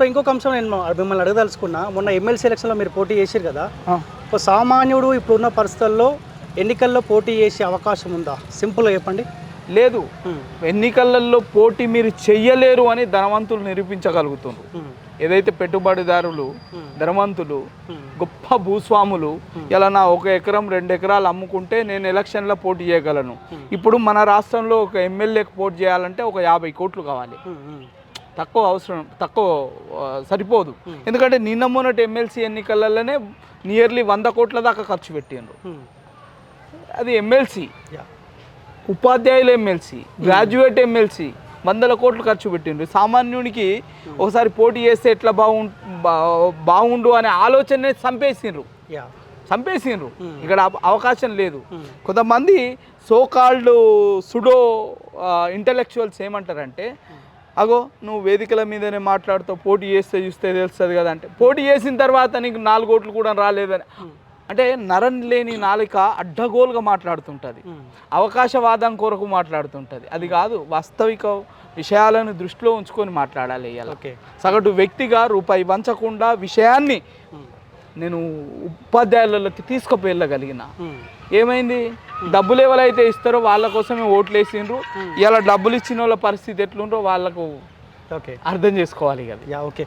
So ఇంకొక అంశం నేను మిమ్మల్ని అడగదలుచుకున్నా, మొన్న ఎమ్మెల్సీ ఎలక్షన్లో మీరు పోటీ చేశారు కదా, ఒక సామాన్యుడు ఇప్పుడున్న పరిస్థితుల్లో ఎన్నికల్లో పోటీ చేసే అవకాశం ఉందా? సింపుల్గా చెప్పండి. లేదు, ఎన్నికలలో పోటీ మీరు చెయ్యలేరు అని ధనవంతులు నిరూపించగలుగుతున్నారు. ఏదైతే పెట్టుబడిదారులు, ధనవంతులు, గొప్ప భూస్వాములు ఇలా నా 1 ఎకరం 2 ఎకరాలు అమ్ముకుంటే నేను ఎలక్షన్లో పోటీ చేయగలను. ఇప్పుడు మన రాష్ట్రంలో ఒక ఎమ్మెల్యేకి పోటీ చేయాలంటే ఒక 50 కోట్లు కావాలి. తక్కువ సరిపోదు. ఎందుకంటే నిన్న మొన్నటి ఎమ్మెల్సీ ఎన్నికలలోనే నియర్లీ 100 కోట్ల దాకా ఖర్చు పెట్టిండ్రు. అది ఎమ్మెల్సీ, ఉపాధ్యాయులు ఎమ్మెల్సీ, గ్రాడ్యుయేట్ ఎమ్మెల్సీ 100 కోట్లు ఖర్చు పెట్టిండ్రు. సామాన్యునికి ఒకసారి పోటీ చేస్తే ఎట్లా బాగుండు అనే ఆలోచనే చంపేసిండ్రు. ఇక్కడ అవకాశం లేదు. కొంతమంది సోకాల్డ్ సుడో ఇంటలెక్చువల్స్ ఏమంటారంటే, అగో నువ్వు వేదికల మీదనే మాట్లాడుతావు, పోటీ చేస్తే చూస్తే తెలుస్తుంది కదా అంటే, పోటీ చేసిన తర్వాత నీకు 4 కోట్లు కూడా రాలేదని అంటే నరం లేని నాలిక అడ్డగోలుగా మాట్లాడుతుంటుంది, అవకాశవాదం కొరకు మాట్లాడుతుంటుంది. అది కాదు, వాస్తవిక విషయాలను దృష్టిలో ఉంచుకొని మాట్లాడాలి. ఇలా సగటు వ్యక్తిగా రూపాయి వంచకుండా విషయాన్ని నేను ఉపాధ్యాయులకి తీసుకుపోయగలిగిన. ఏమైంది, డబ్బులు ఎవరైతే ఇస్తారో వాళ్ళ కోసమే ఓట్లు వేసిండ్రు. ఇలా డబ్బులు ఇచ్చిన వాళ్ళ పరిస్థితి ఎట్లుందో వాళ్ళకు అర్థం చేసుకోవాలి కదా. ఓకే,